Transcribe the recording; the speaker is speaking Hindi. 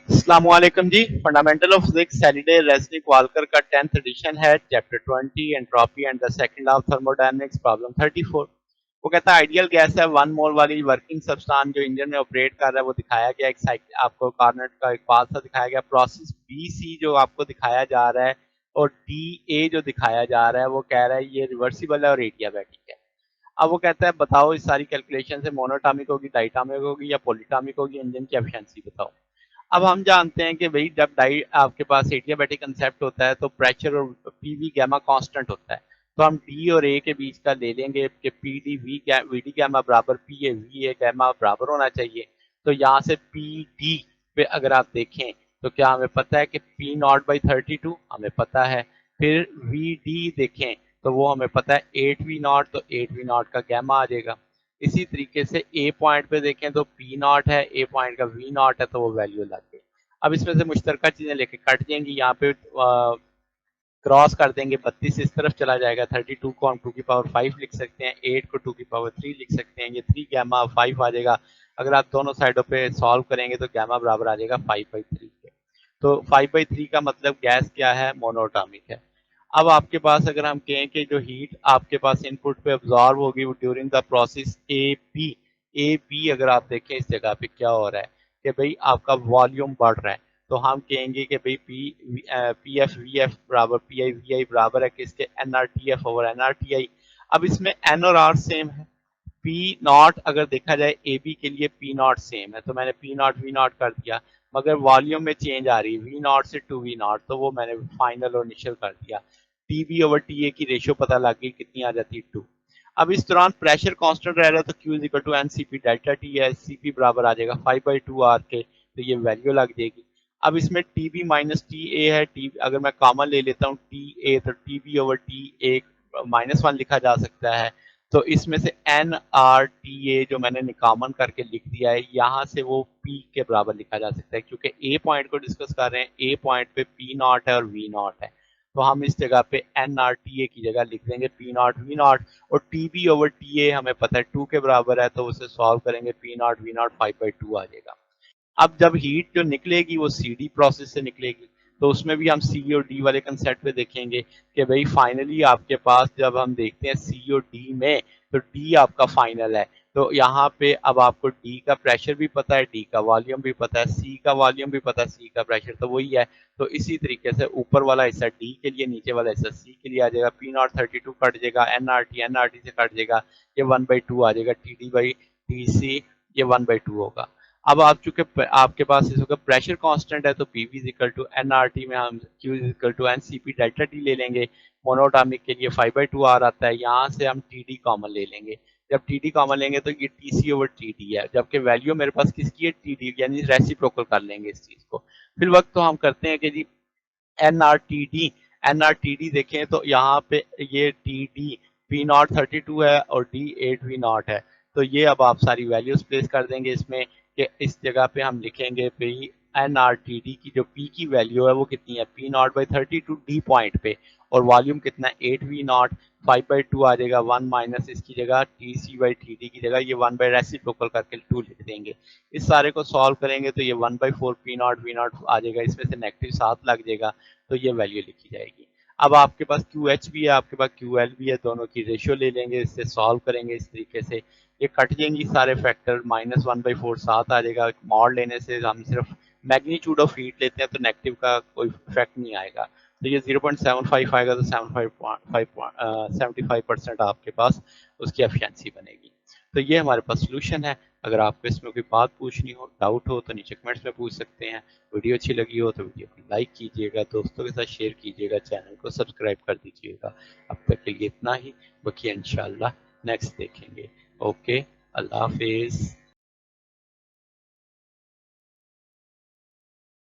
अस्सलामुअलैकुम जी। Fundamental of physics Halliday Resnick Walker का 10th एडिशन है। Chapter 20 entropy and the second law of thermodynamics, problem 34। वो कहता है आइडियल गैस है वन मोल वाली वर्किंग सब्सटेंस जो इंजन में ऑपरेट कर रहा है। वो दिखाया गया एक साइकिल, आपको कार्नट का एक पाथ सा दिखाया गया। प्रोसेस बी सी जो आपको दिखाया जा रहा है और डी ए जो दिखाया जा रहा है वो कह रहा है ये रिवर्सिबल है और एडियाबैटिक है। अब वो कहता है बताओ इस सारी कैलकुलेशन से मोनोटॉमिक होगी, डाइटॉमिक होगी या पॉलीटॉमिक होगी, इंजन की एफिशिएंसी बताओ। अब हम जानते हैं कि भाई जब डाई आपके पास एडियाबैटिक कंसेप्ट होता है तो प्रेशर और पीवी गैमा कांस्टेंट होता है। तो हम डी और ए के बीच का ले लेंगे कि P D V D gamma बराबर P A V A gamma बराबर होना चाहिए। तो यहाँ से पी डी पे अगर आप देखें तो क्या हमें पता है कि पी नॉट बाई 32 हमें पता है। फिर वी डी देखें तो वो हमें पता है 8v0, तो 8v0 का गैमा आ जाएगा। इसी तरीके से ए पॉइंट पे देखें तो पी नॉट है, ए पॉइंट का वी नॉट है, तो वो वैल्यू लग गई। अब इसमें से मुश्तरका चीजें लेके कट जाएंगी, यहाँ पे क्रॉस कर देंगे, 32 इस तरफ चला जाएगा, 32 को हम 2 की पावर 5 लिख सकते हैं, 8 को 2 की पावर 3 लिख सकते हैं, ये 3 गैमा 5 आ जाएगा। अगर आप दोनों साइडों पे सॉल्व करेंगे तो गैमा बराबर आ जाएगा 5/3 के। तो 5/3 का मतलब गैस क्या है, मोनोटॉमिक है। अब आपके पास अगर हम कहें कि जो हीट आपके पास इनपुट पे अब्जॉर्ब होगी during the process A B अगर आप देखें इस जगह पे क्या हो रहा है कि भाई आपका वॉल्यूम बढ़ रहा है। तो हम कहेंगे कि भाई पी एफ वी एफ बराबर पी आई वी आई बराबर है किसके, N R T F over N R T I. अब इसमें एन और आर सेम है। पी नॉट अगर देखा जाए ए बी के लिए पी नॉट सेम है तो मैंने पी नॉट वी नॉट कर दिया, मगर वॉल्यूम में चेंज आ रही है वी नॉट से टू वी नॉट, तो वो मैंने फाइनल और इनिशियल कर दिया। T B over T A की रेशियो पता लग गई कितनी आ जाती है 2। अब इस दौरान प्रेशर कांस्टेंट रह रहा है तो Q is equal to N C P delta T है, सी पी बराबर आ जाएगा 5/2 आर के, तो ये वैल्यू लग जाएगी। अब इसमें T B minus T A है, टी अगर मैं कॉमन ले लेता हूँ टी ए तो T B over T A -1 लिखा जा सकता है। तो इसमें से एन आर टी ए जो मैंने कॉमन करके लिख दिया है यहाँ से वो पी के बराबर लिखा जा सकता है, क्योंकि ए पॉइंट को डिस्कस कर रहे हैं, ए पॉइंट पे पी नॉट है और वी नॉट है। तो हम इस जगह पे एन आर टी ए की जगह लिख देंगे पी नॉट वी नॉट, और T B over T A हमें पता है 2 के बराबर है, तो उसे सॉल्व करेंगे पी नॉट वी नॉट 5/2 आ जाएगा। अब जब हीट जो निकलेगी वो सी डी प्रोसेस से निकलेगी, तो उसमें भी हम सी और डी वाले कंसेप्ट पे देखेंगे कि भाई फाइनली आपके पास जब हम देखते हैं सी और डी में तो डी आपका फाइनल है। तो यहाँ पे अब आपको डी का प्रेशर भी पता है, डी का वॉल्यूम भी पता है, सी का वॉल्यूम भी पता है, सी का प्रेशर तो वही है। तो इसी तरीके से ऊपर वाला हिस्सा डी के लिए, नीचे वाला हिस्सा सी के लिए आ जाएगा। पी नॉट 32 कट जाएगा, एन आर टी से कट जाएगा, ये 1/2 आ जाएगा, T D by T C ये 1/2 होगा। अब आप चूंकि आपके पास इस वक्त प्रेशर कांस्टेंट है तो P V equal to N R T में हम Q equal to N C P delta T ले लेंगे। मोनोटॉमिक के लिए 5/2 आर आता है, यहाँ से हम टी डी कॉमन ले लेंगे। जब टी डी कॉमन लेंगे तो ये T C over T D है, जबकि वैल्यू मेरे पास किसकी है, टी डी, यानी रेसिप्रोकल कर लेंगे इस चीज को। फिर वक्त तो हम करते हैं कि G N R T D, N R T D देखें तो यहाँ पे ये टी डी पी नॉट 32 है और डी 8 वी नॉट है। तो ये अब आप सारी वैल्यूज प्लेस कर देंगे इसमें कि इस जगह पे हम लिखेंगे P N R T D की जो पी की वैल्यू है वो कितनी है, P naught by 32 D point पे, और वॉल्यूम कितना है 8v0, 5/2 आ जाएगा, 1 माइनस इसकी जगह T C by T D की जगह ये 1 बाई रेसिप्रोकल करके 2 लिख देंगे। इस सारे को सॉल्व करेंगे तो ये 1/4 पी नॉट वी नॉट आ जाएगा, इसमें से नेगेटिव 7 लग जाएगा, तो ये वैल्यू लिखी जाएगी। अब आपके पास क्यू एच भी है, आपके पास क्यू एल भी है, दोनों की रेशियो ले लेंगे, इससे सॉल्व करेंगे इस तरीके से, ये कट जाएंगी सारे फैक्टर, -1/4 7 आ जाएगा। मॉड लेने से हम सिर्फ मैग्नीट्यूड ऑफ हीट लेते हैं तो नेगेटिव का कोई इफेक्ट नहीं आएगा। तो ये 0.75 आएगा, तो 75% आपके पास उसकी एफिशिएंसी बनेगी। तो ये हमारे पास सोल्यूशन है। अगर आपको इसमें कोई बात पूछनी हो, डाउट हो तो नीचे कमेंट्स में पूछ सकते हैं। वीडियो अच्छी लगी हो तो वीडियो को लाइक कीजिएगा, दोस्तों के साथ शेयर कीजिएगा, चैनल को सब्सक्राइब कर दीजिएगा। अब तक के लिए इतना ही, बाकी इंशाल्लाह नेक्स्ट देखेंगे। ओके, अल्लाह हाफिज़।